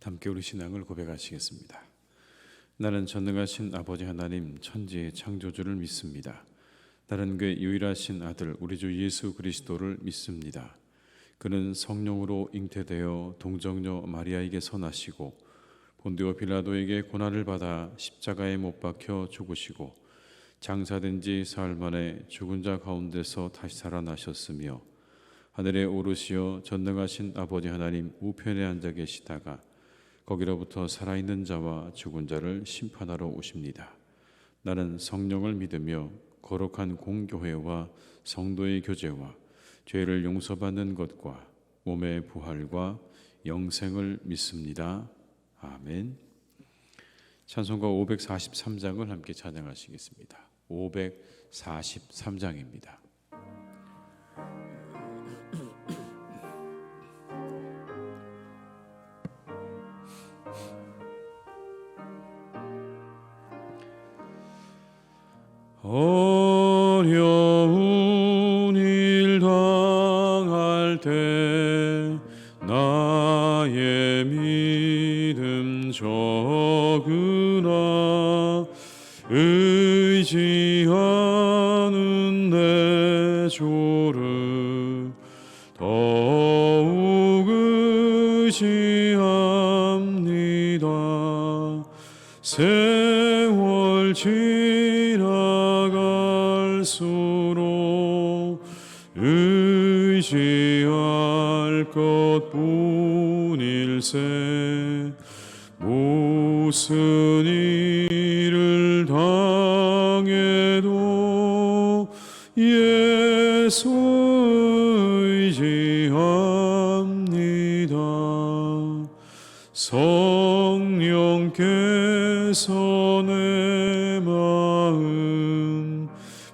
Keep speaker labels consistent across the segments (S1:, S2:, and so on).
S1: 함께 우리 신앙을 고백하시겠습니다. 나는 전능하신 아버지 하나님 천지의 창조주를 믿습니다. 나는 그의 유일하신 아들 우리 주 예수 그리스도를 믿습니다. 그는 성령으로 잉태되어 동정녀 마리아에게서 나시고 본디오 빌라도에게 고난을 받아 십자가에 못 박혀 죽으시고 장사된 지 사흘 만에 죽은 자 가운데서 다시 살아나셨으며 하늘에 오르시어 전능하신 아버지 하나님 우편에 앉아 계시다가 거기로부터 살아있는 자와 죽은 자를 심판하러 오십니다. 나는 성령을 믿으며 거룩한 공교회와 성도의 교제와 죄를 용서받는 것과 몸의 부활과 영생을 믿습니다. 아멘. 찬송가 543장을 함께 찬양하시겠습니다. 543장입니다. 어려운 일 당할 때 나의 믿음 적으나 의지하는 내 조를 더욱 의지합니다. 세월 지나갈수록 의지할 것뿐일세. 무슨 일을 당해도 예수 의지합니다. 성령께서 내 마음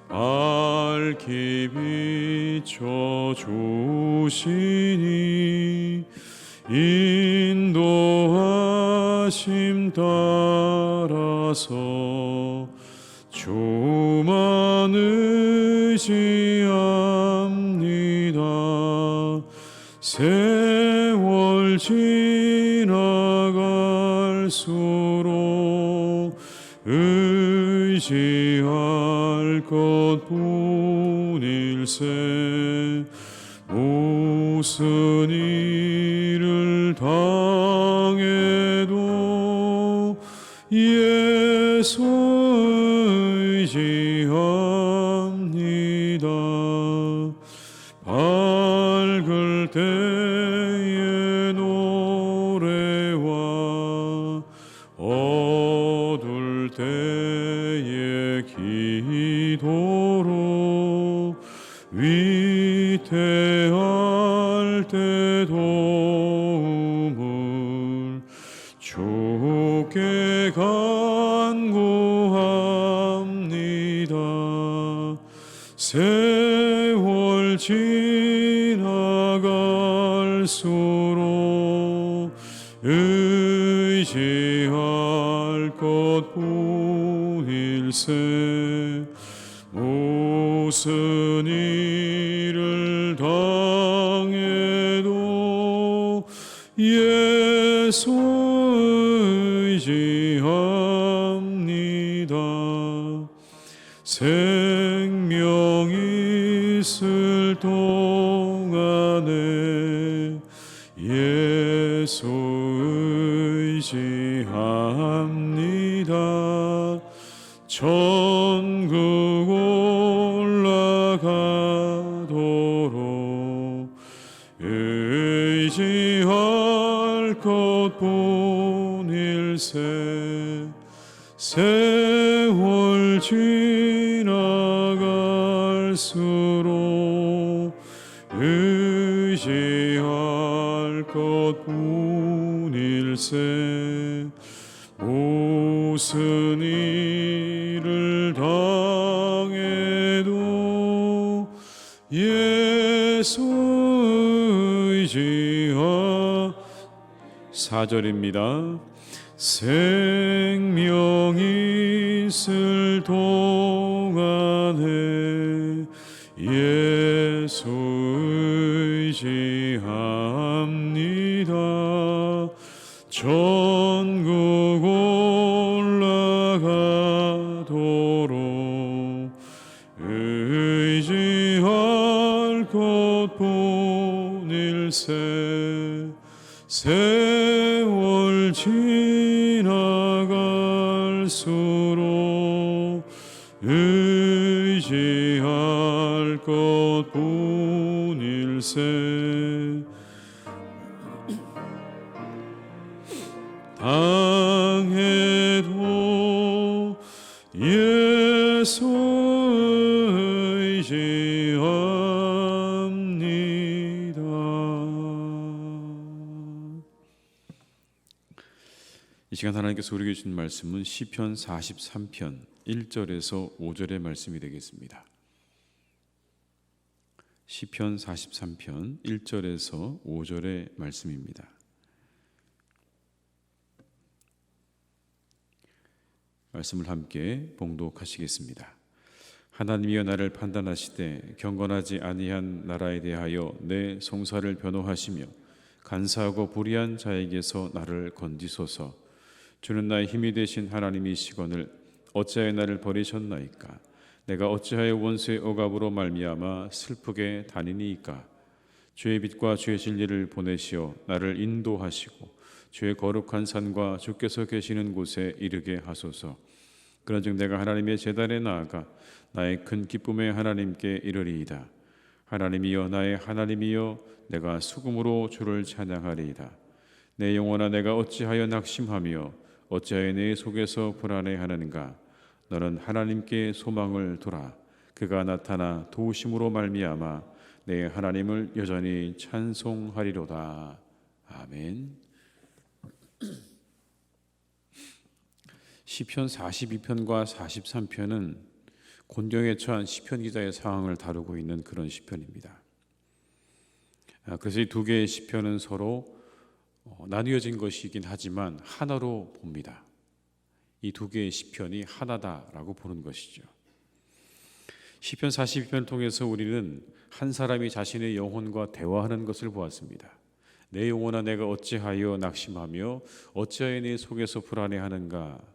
S1: 밝히 비춰주시니 인도하심 따라서 주만 의지합니다. 세월 지나갈수록 의지할 것뿐일세. 무슨 일을 당해도 예수 의지합니다. 밝을 때의 노래와 어둘 때의 기도로 위태할 때 도움을 주께 간구합니다. 세월 지나갈수록 의지할 것뿐일세. 무슨 일을 당해도 예수 의지합니다. 생명 있을 동안에 예수 의지합니다. 천국 올라가도록 의지할 것뿐일세. 세월 지나갈수록 의지할 것뿐일세. 무슨 일을 당해도 예수 의지하. 4절입니다. 생명 있을 동안에 예수 의지합니다. 천국 올라가도록 의지할 것 뿐일세. 세월 지나갈수록 의지할 것 뿐일세. 당해도 예수 의지합니다. 이 시간 하나님께서 우리에게 주신 말씀은 시편 43편 1절에서 5절의 말씀이 되겠습니다. 시편 43편 1절에서 5절의 말씀입니다. 말씀을 함께 봉독하시겠습니다. 하나님이여 나를 판단하시되 경건하지 아니한 나라에 대하여 내 송사를 변호하시며 간사하고 불의한 자에게서 나를 건지소서. 주는 나의 힘이 되신 하나님이시거늘 어찌하여 나를 버리셨나이까. 내가 어찌하여 원수의 억압으로 말미암아 슬프게 다니니이까. 주의 빛과 주의 진리를 보내시어 나를 인도하시고 주의 거룩한 산과 주께서 계시는 곳에 이르게 하소서. 그런즉 내가 하나님의 제단에 나아가 나의 큰 기쁨의 하나님께 이르리이다. 하나님이여 나의 하나님이여 내가 수금으로 주를 찬양하리이다. 내 영혼아 내가 어찌하여 낙심하며 어찌하여 내 속에서 불안해하는가. 너는 하나님께 소망을 두라. 그가 나타나 도우심으로 말미암아 내 하나님을 여전히 찬송하리로다. 아멘. 시편 42편과 43편은 곤경에 처한 시편 기자의 상황을 다루고 있는 그런 시편입니다. 그래서 이 두 개의 시편은 서로 나뉘어진 것이긴 하지만 하나로 봅니다. 이 두 개의 시편이 하나다라고 보는 것이죠. 시편 42편을 통해서 우리는 한 사람이 자신의 영혼과 대화하는 것을 보았습니다. 내 영혼아 내가 어찌하여 낙심하며 어찌하여 내 속에서 불안해하는가.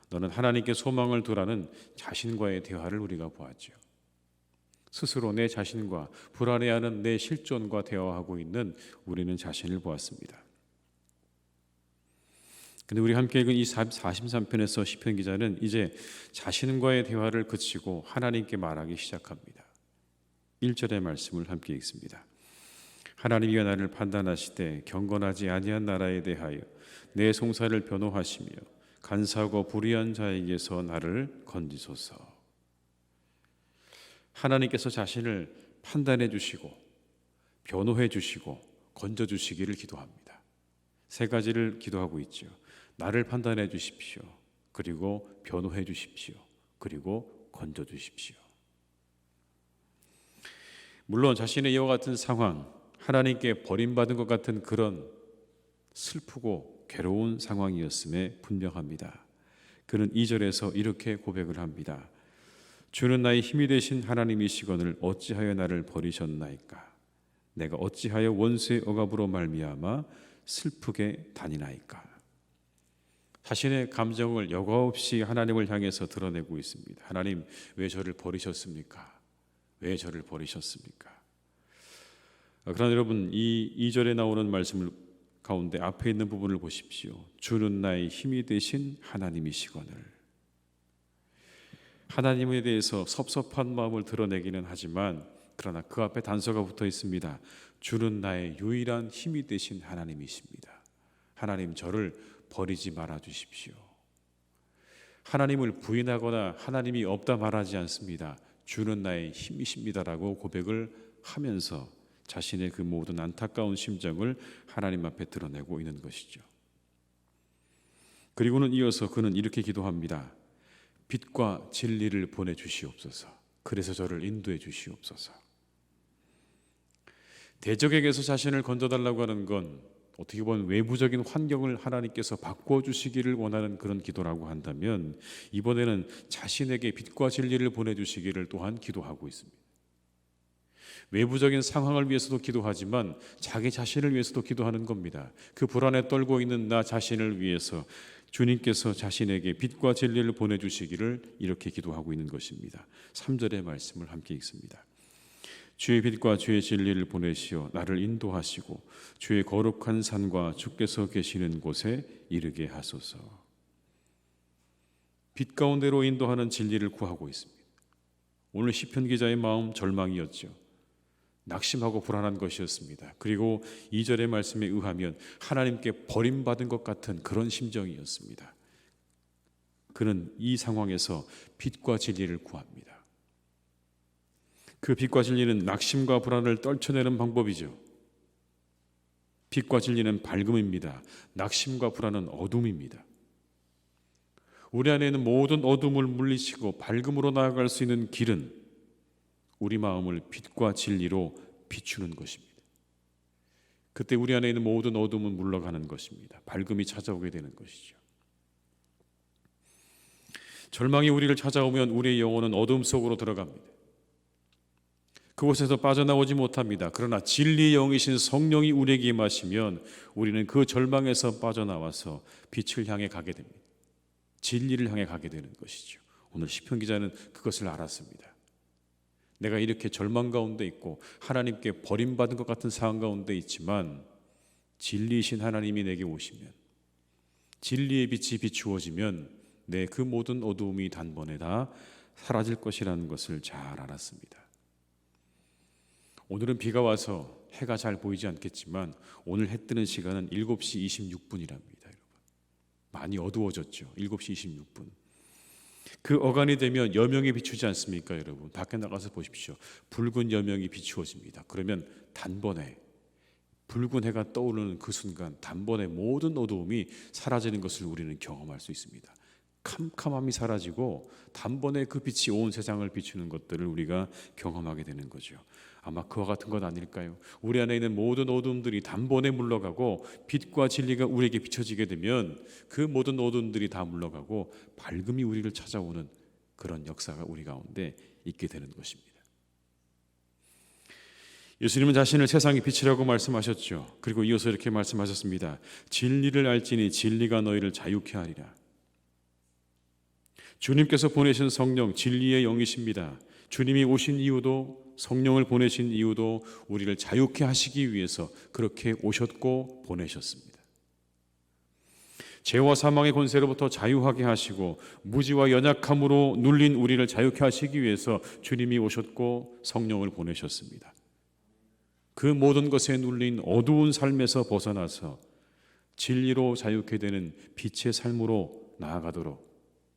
S1: 너는 하나님께 소망을 두라는 자신과의 대화를 우리가 보았죠. 스스로 내 자신과 불안해하는 내 실존과 대화하고 있는 우리는 자신을 보았습니다. 근데 우리 함께 읽은 이 43편에서 시편 기자는 이제 자신과의 대화를 그치고 하나님께 말하기 시작합니다. 1절의 말씀을 함께 읽습니다. 하나님이여 나를 판단하시되 경건하지 아니한 나라에 대하여 내 송사를 변호하시며 간사하고 불의한 자에게서 나를 건지소서. 하나님께서 자신을 판단해 주시고 변호해 주시고 건져 주시기를 기도합니다. 세 가지를 기도하고 있죠. 나를 판단해 주십시오. 그리고 변호해 주십시오. 그리고 건져 주십시오. 물론 자신의 이와 같은 상황, 하나님께 버림받은 것 같은 그런 슬프고 괴로운 상황이었음에 분명합니다. 그는 2절에서 이렇게 고백을 합니다. 주는 나의 힘이 되신 하나님이시거늘 어찌하여 나를 버리셨나이까. 내가 어찌하여 원수의 억압으로 말미암아 슬프게 다니나이까. 자신의 감정을 여과 없이 하나님을 향해서 드러내고 있습니다. 하나님 왜 저를 버리셨습니까? 왜 저를 버리셨습니까? 그러나 여러분 이 2절에 나오는 말씀을 가운데 앞에 있는 부분을 보십시오. 주는 나의 힘이 되신 하나님이시거늘. 하나님에 대해서 섭섭한 마음을 드러내기는 하지만 그러나 그 앞에 단서가 붙어 있습니다. 주는 나의 유일한 힘이 되신 하나님이십니다. 하나님 저를 버리지 말아 주십시오. 하나님을 부인하거나 하나님이 없다 말하지 않습니다. 주는 나의 힘이십니다라고 고백을 하면서 자신의 그 모든 안타까운 심정을 하나님 앞에 드러내고 있는 것이죠. 그리고는 이어서 그는 이렇게 기도합니다. 빛과 진리를 보내주시옵소서. 그래서 저를 인도해 주시옵소서. 대적에게서 자신을 건져달라고 하는 건 어떻게 보면 외부적인 환경을 하나님께서 바꿔주시기를 원하는 그런 기도라고 한다면 이번에는 자신에게 빛과 진리를 보내주시기를 또한 기도하고 있습니다. 외부적인 상황을 위해서도 기도하지만 자기 자신을 위해서도 기도하는 겁니다. 그 불안에 떨고 있는 나 자신을 위해서 주님께서 자신에게 빛과 진리를 보내주시기를 이렇게 기도하고 있는 것입니다. 3절의 말씀을 함께 읽습니다. 주의 빛과 주의 진리를 보내시어 나를 인도하시고 주의 거룩한 산과 주께서 계시는 곳에 이르게 하소서. 빛 가운데로 인도하는 진리를 구하고 있습니다. 오늘 시편 기자의 마음 절망이었죠. 낙심하고 불안한 것이었습니다. 그리고 2절의 말씀에 의하면 하나님께 버림받은 것 같은 그런 심정이었습니다. 그는 이 상황에서 빛과 진리를 구합니다. 그 빛과 진리는 낙심과 불안을 떨쳐내는 방법이죠. 빛과 진리는 밝음입니다. 낙심과 불안은 어둠입니다. 우리 안에 있는 모든 어둠을 물리치고 밝음으로 나아갈 수 있는 길은 우리 마음을 빛과 진리로 비추는 것입니다. 그때 우리 안에 있는 모든 어둠은 물러가는 것입니다. 밝음이 찾아오게 되는 것이죠. 절망이 우리를 찾아오면 우리의 영혼은 어둠 속으로 들어갑니다. 그곳에서 빠져나오지 못합니다. 그러나 진리의 영이신 성령이 우리에게 임하시면 우리는 그 절망에서 빠져나와서 빛을 향해 가게 됩니다. 진리를 향해 가게 되는 것이죠. 오늘 시편 기자는 그것을 알았습니다. 내가 이렇게 절망 가운데 있고 하나님께 버림받은 것 같은 상황 가운데 있지만 진리이신 하나님이 내게 오시면, 진리의 빛이 비추어지면 내 그 모든 어두움이 단번에 다 사라질 것이라는 것을 잘 알았습니다. 오늘은 비가 와서 해가 잘 보이지 않겠지만 오늘 해 뜨는 시간은 7시 26분이랍니다. 여러분, 많이 어두워졌죠. 7시 26분. 그 어간이 되면 여명이 비추지 않습니까? 여러분, 밖에 나가서 보십시오. 붉은 여명이 비추어집니다. 그러면 단번에 붉은 해가 떠오르는 그 순간 단번에 모든 어두움이 사라지는 것을 우리는 경험할 수 있습니다. 캄캄함이 사라지고 단번에 그 빛이 온 세상을 비추는 것들을 우리가 경험하게 되는 거죠. 아마 그와 같은 것 아닐까요? 우리 안에 있는 모든 어둠들이 단번에 물러가고 빛과 진리가 우리에게 비춰지게 되면 그 모든 어둠들이 다 물러가고 밝음이 우리를 찾아오는 그런 역사가 우리 가운데 있게 되는 것입니다. 예수님은 자신을 세상의 빛이라고 말씀하셨죠. 그리고 이어서 이렇게 말씀하셨습니다. 진리를 알지니 진리가 너희를 자유케 하리라. 주님께서 보내신 성령, 진리의 영이십니다. 주님이 오신 이유도, 성령을 보내신 이유도 우리를 자유케 하시기 위해서 그렇게 오셨고 보내셨습니다. 죄와 사망의 권세로부터 자유하게 하시고 무지와 연약함으로 눌린 우리를 자유케 하시기 위해서 주님이 오셨고 성령을 보내셨습니다. 그 모든 것에 눌린 어두운 삶에서 벗어나서 진리로 자유케 되는 빛의 삶으로 나아가도록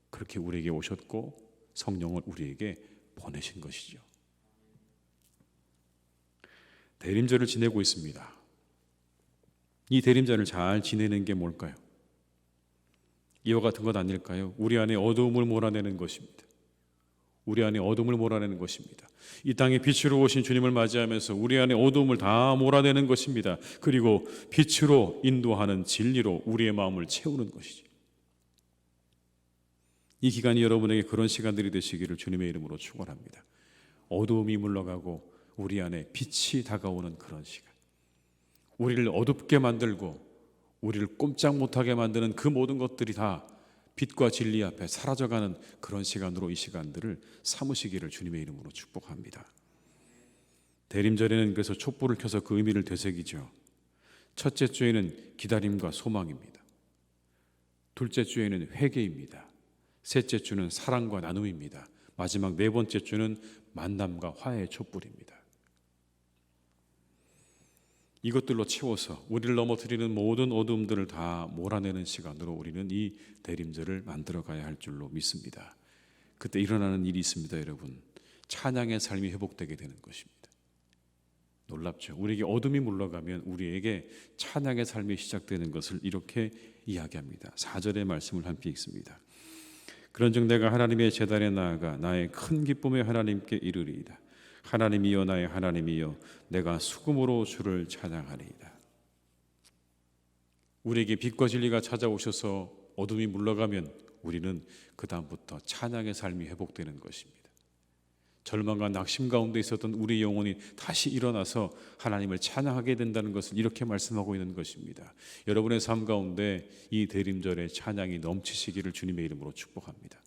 S1: 그렇게 우리에게 오셨고 성령을 우리에게 보내신 것이죠. 대림절을 지내고 있습니다. 이 대림절을 잘 지내는 게 뭘까요? 이와 같은 것 아닐까요? 우리 안에 어두움을 몰아내는 것입니다. 우리 안에 어둠을 몰아내는 것입니다. 이 땅에 빛으로 오신 주님을 맞이하면서 우리 안에 어두움을 다 몰아내는 것입니다. 그리고 빛으로 인도하는 진리로 우리의 마음을 채우는 것이죠. 이 기간이 여러분에게 그런 시간들이 되시기를 주님의 이름으로 축원합니다. 어두움이 물러가고 우리 안에 빛이 다가오는 그런 시간, 우리를 어둡게 만들고 우리를 꼼짝 못하게 만드는 그 모든 것들이 다 빛과 진리 앞에 사라져가는 그런 시간으로 이 시간들을 삼으시기를 주님의 이름으로 축복합니다. 대림절에는 그래서 촛불을 켜서 그 의미를 되새기죠. 첫째 주에는 기다림과 소망입니다. 둘째 주에는 회개입니다. 셋째 주는 사랑과 나눔입니다. 마지막 네 번째 주는 만남과 화해의 촛불입니다. 이것들로 채워서 우리를 넘어뜨리는 모든 어둠들을 다 몰아내는 시간으로 우리는 이 대림절을 만들어가야 할 줄로 믿습니다. 그때 일어나는 일이 있습니다. 여러분, 찬양의 삶이 회복되게 되는 것입니다. 놀랍죠. 우리에게 어둠이 물러가면 우리에게 찬양의 삶이 시작되는 것을 이렇게 이야기합니다. 4절의 말씀을 함께 읽습니다. 그런즉 내가 하나님의 제단에 나아가 나의 큰 기쁨의 하나님께 이르리이다. 하나님이여 나의 하나님이여 내가 수금으로 주를 찬양하리이다. 우리에게 빛과 진리가 찾아오셔서 어둠이 물러가면 우리는 그 다음부터 찬양의 삶이 회복되는 것입니다. 절망과 낙심 가운데 있었던 우리 영혼이 다시 일어나서 하나님을 찬양하게 된다는 것을 이렇게 말씀하고 있는 것입니다. 여러분의 삶 가운데 이 대림절의 찬양이 넘치시기를 주님의 이름으로 축복합니다.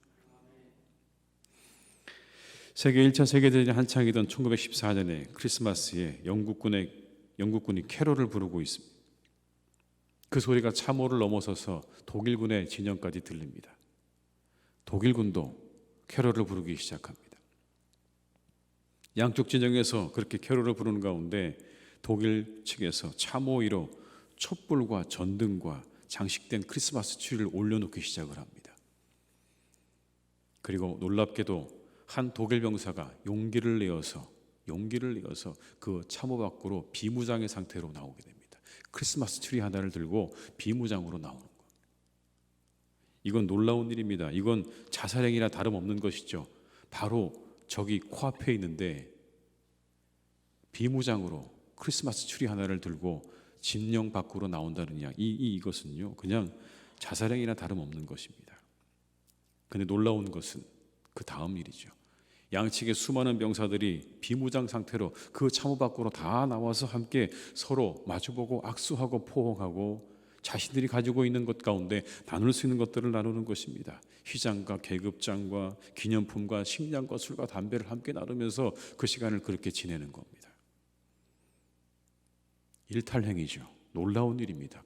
S1: 세계 1차 세계대전이 한창이던 1914년에 크리스마스에 영국군이 캐롤을 부르고 있습니다. 그 소리가 참호를 넘어서서 독일군의 진영까지 들립니다. 독일군도 캐롤을 부르기 시작합니다. 양쪽 진영에서 그렇게 캐롤을 부르는 가운데 독일 측에서 참호위로 촛불과 전등과 장식된 크리스마스 트리를 올려놓기 시작을 합니다. 그리고 놀랍게도 한 독일 병사가 용기를 내어서 그 참호 밖으로 비무장의 상태로 나오게 됩니다. 크리스마스 트리 하나를 들고 비무장으로 나오는 것. 이건 놀라운 일입니다. 이건 자살행위나 다름없는 것이죠. 바로 적이 코앞에 있는데 비무장으로 크리스마스 트리 하나를 들고 진영 밖으로 나온다는 이것은요, 그냥 자살행위나 다름없는 것입니다. 근데 놀라운 것은 그 다음 일이죠. 양측의 수많은 병사들이 비무장 상태로 그 참호 밖으로 다 나와서 함께 서로 마주보고 악수하고 포옹하고 자신들이 가지고 있는 것 가운데 나눌 수 있는 것들을 나누는 것입니다. 휘장과 계급장과 기념품과 식량과 술과 담배를 함께 나누면서 그 시간을 그렇게 지내는 겁니다. 일탈행위죠. 놀라운 일입니다.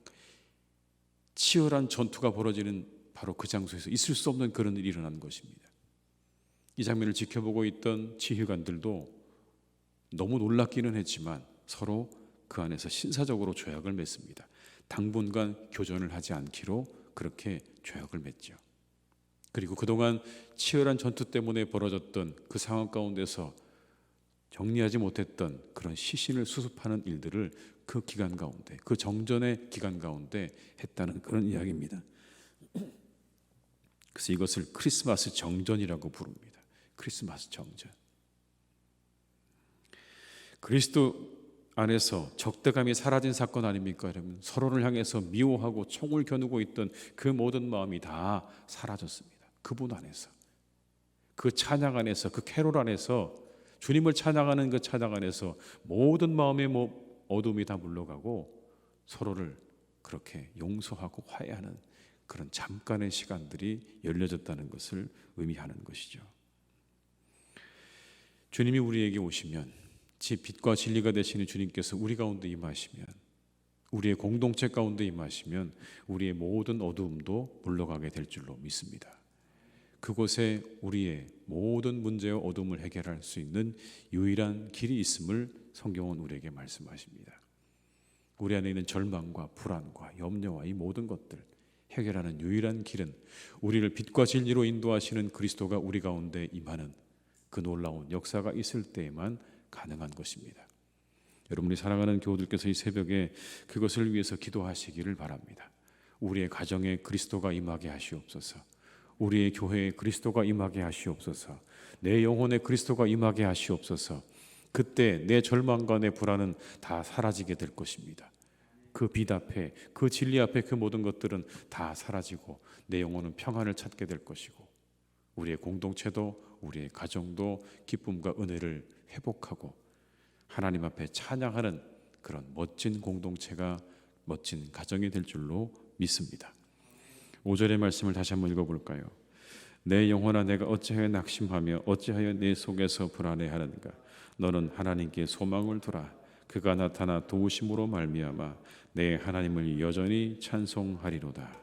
S1: 치열한 전투가 벌어지는 바로 그 장소에서 있을 수 없는 그런 일이 일어난 것입니다. 이 장면을 지켜보고 있던 지휘관들도 너무 놀랍기는 했지만 서로 그 안에서 신사적으로 조약을 맺습니다. 당분간 교전을 하지 않기로 그렇게 조약을 맺죠. 그리고 그동안 치열한 전투 때문에 벌어졌던 그 상황 가운데서 정리하지 못했던 그런 시신을 수습하는 일들을 그 기간 가운데, 그 정전의 기간 가운데 했다는 그런 이야기입니다. 그래서 이것을 크리스마스 정전이라고 부릅니다. 크리스마스 정전. 그리스도 안에서 적대감이 사라진 사건 아닙니까? 여러분, 서로를 향해서 미워하고 총을 겨누고 있던 그 모든 마음이 다 사라졌습니다. 그분 안에서, 그 찬양 안에서, 그 캐롤 안에서, 주님을 찬양하는 그 찬양 안에서 모든 마음의 어둠이 다 물러가고 서로를 그렇게 용서하고 화해하는 그런 잠깐의 시간들이 열려졌다는 것을 의미하는 것이죠. 주님이 우리에게 오시면, 빛과 진리가 되시는 주님께서 우리 가운데 임하시면, 우리의 공동체 가운데 임하시면 우리의 모든 어두움도 물러가게 될 줄로 믿습니다. 그곳에 우리의 모든 문제와 어둠을 해결할 수 있는 유일한 길이 있음을 성경은 우리에게 말씀하십니다. 우리 안에 있는 절망과 불안과 염려와 이 모든 것들 해결하는 유일한 길은 우리를 빛과 진리로 인도하시는 그리스도가 우리 가운데 임하는 그 놀라운 역사가 있을 때에만 가능한 것입니다. 여러분이 사랑하는 교우들께서 이 새벽에 그것을 위해서 기도하시기를 바랍니다. 우리의 가정에 그리스도가 임하게 하시옵소서. 우리의 교회에 그리스도가 임하게 하시옵소서. 내 영혼에 그리스도가 임하게 하시옵소서. 그때 내 절망과 내 불안은 다 사라지게 될 것입니다. 그 빛 앞에, 그 진리 앞에 그 모든 것들은 다 사라지고 내 영혼은 평안을 찾게 될 것이고 우리의 공동체도 우리의 가정도 기쁨과 은혜를 회복하고 하나님 앞에 찬양하는 그런 멋진 공동체가, 멋진 가정이 될 줄로 믿습니다. 5절의 말씀을 다시 한번 읽어볼까요? 내 영혼아, 내가 어찌하여 낙심하며 어찌하여 내 속에서 불안해하는가? 너는 하나님께 소망을 두라. 그가 나타나 도우심으로 말미암아 내 하나님을 여전히 찬송하리로다.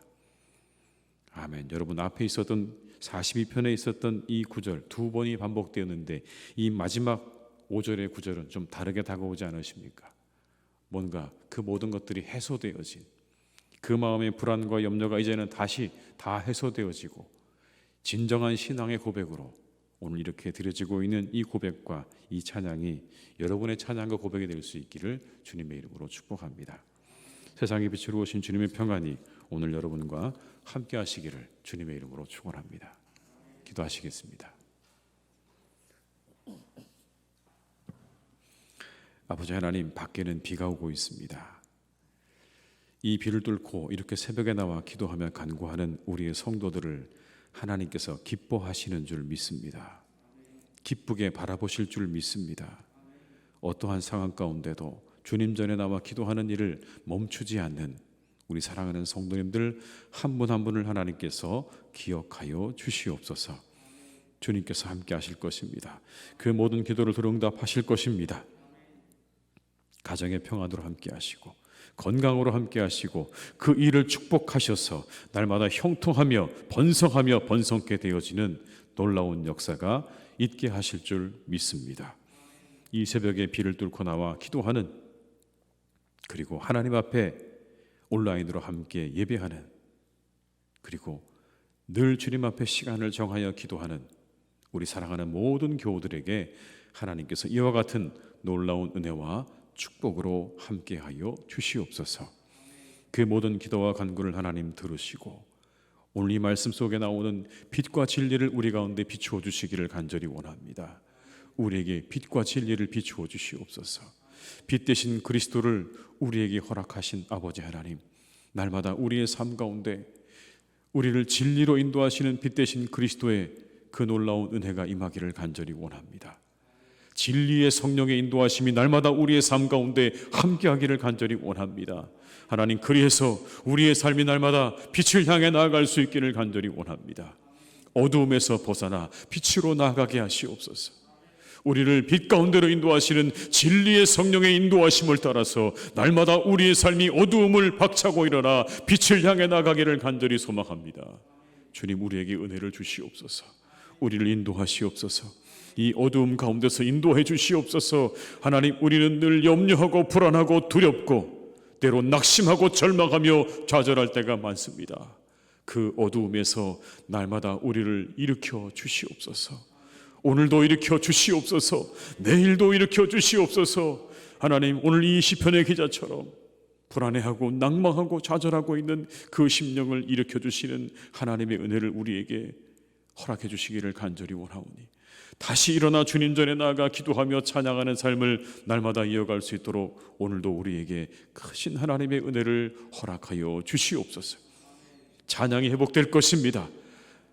S1: 아멘. 여러분, 앞에 있었던 42편에 있었던 이 구절 두 번이 반복되었는데 이 마지막 5절의 구절은 좀 다르게 다가오지 않으십니까? 뭔가 그 모든 것들이 해소되어진, 그 마음의 불안과 염려가 이제는 다시 다 해소되어지고 진정한 신앙의 고백으로 오늘 이렇게 드려지고 있는 이 고백과 이 찬양이 여러분의 찬양과 고백이 될 수 있기를 주님의 이름으로 축복합니다. 세상의 빛으로 오신 주님의 평안이 오늘 여러분과 함께 하시기를 주님의 이름으로 축원합니다. 기도하시겠습니다. 아버지 하나님, 밖에는 비가 오고 있습니다. 이 비를 뚫고 이렇게 새벽에 나와 기도하며 간구하는 우리의 성도들을 하나님께서 기뻐하시는 줄 믿습니다. 기쁘게 바라보실 줄 믿습니다. 어떠한 상황 가운데도 주님 전에 나와 기도하는 일을 멈추지 않는 우리 사랑하는 성도님들 한 분 한 분을 하나님께서 기억하여 주시옵소서. 주님께서 함께 하실 것입니다. 그 모든 기도를 들응답하실 것입니다. 가정의 평안으로 함께 하시고 건강으로 함께 하시고 그 일을 축복하셔서 날마다 형통하며 번성하며 번성케 되어지는 놀라운 역사가 있게 하실 줄 믿습니다. 이 새벽에 비를 뚫고 나와 기도하는, 그리고 하나님 앞에 온라인으로 함께 예배하는, 그리고 늘 주님 앞에 시간을 정하여 기도하는 우리 사랑하는 모든 교우들에게 하나님께서 이와 같은 놀라운 은혜와 축복으로 함께하여 주시옵소서. 그 모든 기도와 간구를 하나님 들으시고 오늘 이 말씀 속에 나오는 빛과 진리를 우리 가운데 비추어 주시기를 간절히 원합니다. 우리에게 빛과 진리를 비추어 주시옵소서. 빛 대신 그리스도를 우리에게 허락하신 아버지 하나님, 날마다 우리의 삶 가운데 우리를 진리로 인도하시는 빛 대신 그리스도의 그 놀라운 은혜가 임하기를 간절히 원합니다. 진리의 성령의 인도하심이 날마다 우리의 삶 가운데 함께하기를 간절히 원합니다. 하나님, 그리해서 우리의 삶이 날마다 빛을 향해 나아갈 수 있기를 간절히 원합니다. 어두움에서 벗어나 빛으로 나아가게 하시옵소서. 우리를 빛 가운데로 인도하시는 진리의 성령의 인도하심을 따라서 날마다 우리의 삶이 어두움을 박차고 일어나 빛을 향해 나가기를 간절히 소망합니다. 주님, 우리에게 은혜를 주시옵소서. 우리를 인도하시옵소서. 이 어두움 가운데서 인도해 주시옵소서. 하나님, 우리는 늘 염려하고 불안하고 두렵고 때로 낙심하고 절망하며 좌절할 때가 많습니다. 그 어두움에서 날마다 우리를 일으켜 주시옵소서. 오늘도 일으켜 주시옵소서. 내일도 일으켜 주시옵소서. 하나님, 오늘 이 시편의 기자처럼 불안해하고 낭망하고 좌절하고 있는 그 심령을 일으켜 주시는 하나님의 은혜를 우리에게 허락해 주시기를 간절히 원하오니 다시 일어나 주님 전에 나아가 기도하며 찬양하는 삶을 날마다 이어갈 수 있도록 오늘도 우리에게 크신 하나님의 은혜를 허락하여 주시옵소서. 찬양이 회복될 것입니다.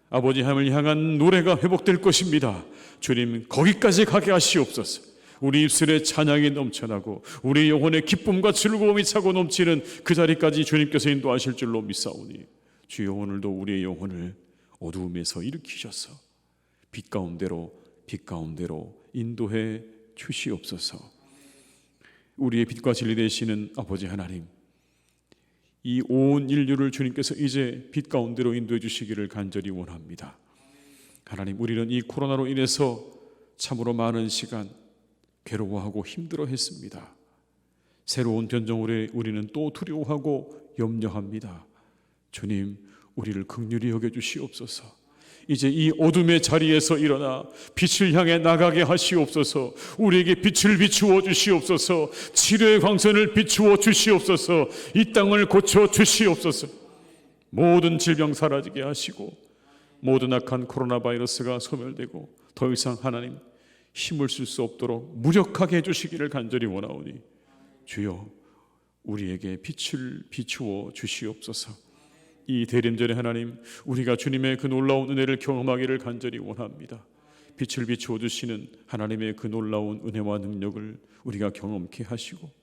S1: 아버지 하나님을 향한 노래가 회복될 것입니다. 주님, 거기까지 가게 하시옵소서. 우리 입술에 찬양이 넘쳐나고 우리 영혼의 기쁨과 즐거움이 차고 넘치는 그 자리까지 주님께서 인도하실 줄로 믿사오니 주여, 오늘도 우리의 영혼을 어두움에서 일으키셔서 빛 가운데로 인도해 주시옵소서. 우리의 빛과 진리 되시는 아버지 하나님, 이 온 인류를 주님께서 이제 빛 가운데로 인도해 주시기를 간절히 원합니다. 하나님, 우리는 이 코로나로 인해서 참으로 많은 시간 괴로워하고 힘들어했습니다. 새로운 변종으로 우리는 또 두려워하고 염려합니다. 주님, 우리를 긍휼히 여겨 주시옵소서. 이제 이 어둠의 자리에서 일어나 빛을 향해 나가게 하시옵소서. 우리에게 빛을 비추어 주시옵소서. 치료의 광선을 비추어 주시옵소서. 이 땅을 고쳐 주시옵소서. 모든 질병 사라지게 하시고 모든 악한 코로나 바이러스가 소멸되고 더 이상 하나님 힘을 쓸 수 없도록 무력하게 해주시기를 간절히 원하오니 주여, 우리에게 빛을 비추어 주시옵소서. 이 대림절에 하나님, 우리가 주님의 그 놀라운 은혜를 경험하기를 간절히 원합니다. 빛을 비추어 주시는 하나님의 그 놀라운 은혜와 능력을 우리가 경험케 하시고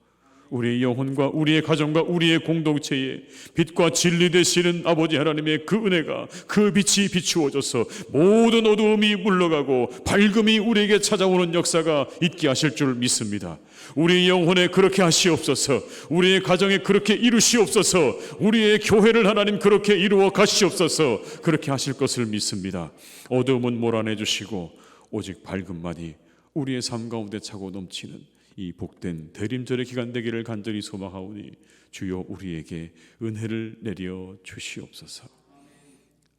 S1: 우리의 영혼과 우리의 가정과 우리의 공동체에 빛과 진리 되시는 아버지 하나님의 그 은혜가, 그 빛이 비추어져서 모든 어두움이 물러가고 밝음이 우리에게 찾아오는 역사가 있게 하실 줄 믿습니다. 우리의 영혼에 그렇게 하시옵소서. 우리의 가정에 그렇게 이루시옵소서. 우리의 교회를 하나님 그렇게 이루어 가시옵소서. 그렇게 하실 것을 믿습니다. 어두움은 몰아내 주시고 오직 밝음만이 우리의 삶 가운데 차고 넘치는 이 복된 대림절의 기간 되기를 간절히 소망하오니 주여, 우리에게 은혜를 내려 주시옵소서.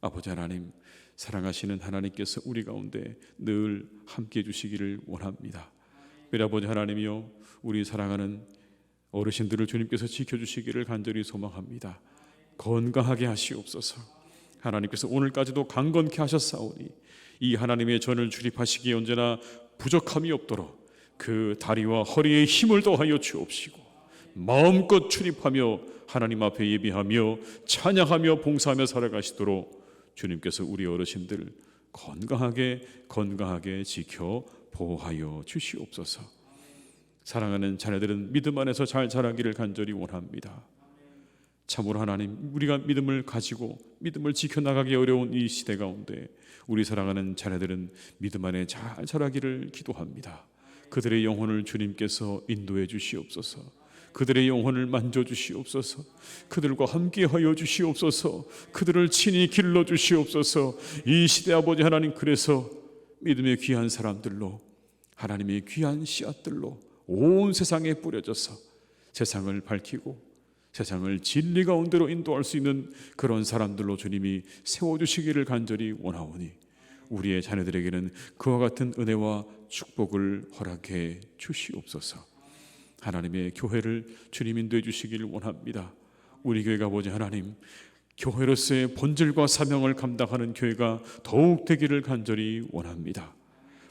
S1: 아버지 하나님, 사랑하시는 하나님께서 우리 가운데 늘 함께해 주시기를 원합니다. 우리 아버지 하나님이여, 우리 사랑하는 어르신들을 주님께서 지켜주시기를 간절히 소망합니다. 건강하게 하시옵소서. 하나님께서 오늘까지도 강건케 하셨사오니 이 하나님의 전을 출입하시기에 언제나 부족함이 없도록 그 다리와 허리에 힘을 더하여 주옵시고 마음껏 출입하며 하나님 앞에 예비하며 찬양하며 봉사하며 살아가시도록 주님께서 우리 어르신들 건강하게 지켜 보호하여 주시옵소서. 사랑하는 자녀들은 믿음 안에서 잘 자라기를 간절히 원합니다. 참으로 하나님, 우리가 믿음을 가지고 믿음을 지켜나가기 어려운 이 시대 가운데 우리 사랑하는 자녀들은 믿음 안에 잘 자라기를 기도합니다. 그들의 영혼을 주님께서 인도해 주시옵소서. 그들의 영혼을 만져주시옵소서. 그들과 함께하여 주시옵소서. 그들을 친히 길러 주시옵소서. 이 시대 아버지 하나님, 그래서 믿음의 귀한 사람들로, 하나님의 귀한 씨앗들로 온 세상에 뿌려져서 세상을 밝히고 세상을 진리 가운데로 인도할 수 있는 그런 사람들로 주님이 세워주시기를 간절히 원하오니 우리의 자녀들에게는 그와 같은 은혜와 축복을 허락해 주시옵소서. 하나님의 교회를 주님 인도해 주시기를 원합니다. 우리 교회가 아버지 하나님, 교회로서의 본질과 사명을 감당하는 교회가 더욱 되기를 간절히 원합니다.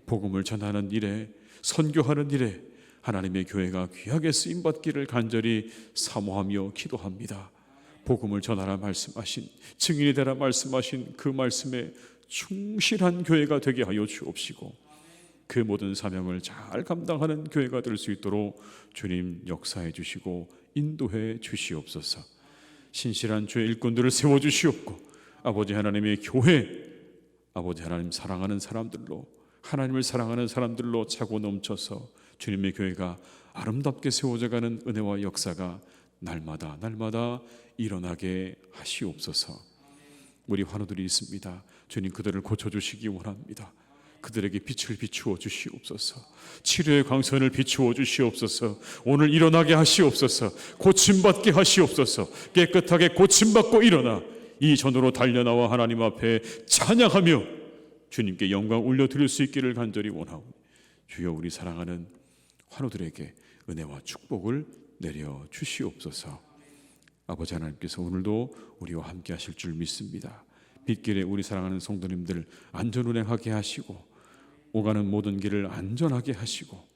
S1: 복음을 전하는 일에, 선교하는 일에 하나님의 교회가 귀하게 쓰임받기를 간절히 사모하며 기도합니다. 복음을 전하라 말씀하신, 증인이 되라 말씀하신 그 말씀에 충실한 교회가 되게 하여 주옵시고 그 모든 사명을 잘 감당하는 교회가 될 수 있도록 주님 역사해 주시고 인도해 주시옵소서. 신실한 주의 일꾼들을 세워주시옵고 아버지 하나님의 교회, 아버지 하나님 사랑하는 사람들로, 하나님을 사랑하는 사람들로 차고 넘쳐서 주님의 교회가 아름답게 세워져가는 은혜와 역사가 날마다 일어나게 하시옵소서. 우리 환우들이 있습니다. 주님, 그들을 고쳐주시기 원합니다. 그들에게 빛을 비추어 주시옵소서. 치료의 광선을 비추어 주시옵소서. 오늘 일어나게 하시옵소서. 고침받게 하시옵소서. 깨끗하게 고침받고 일어나 이 전으로 달려나와 하나님 앞에 찬양하며 주님께 영광 올려드릴 수 있기를 간절히 원하오니 주여, 우리 사랑하는 환우들에게 은혜와 축복을 내려 주시옵소서. 아버지 하나님께서 오늘도 우리와 함께 하실 줄 믿습니다. 빗길에 우리 사랑하는 성도님들 안전운행하게 하시고 오가는 모든 길을 안전하게 하시고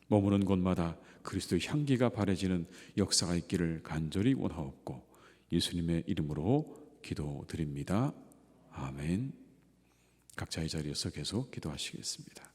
S1: 머무는 곳마다 그리스도의 향기가 바래지는 역사가 있기를 간절히 원하옵고 예수님의 이름으로 기도드립니다. 아멘. 각자의 자리에서 계속 기도하시겠습니다.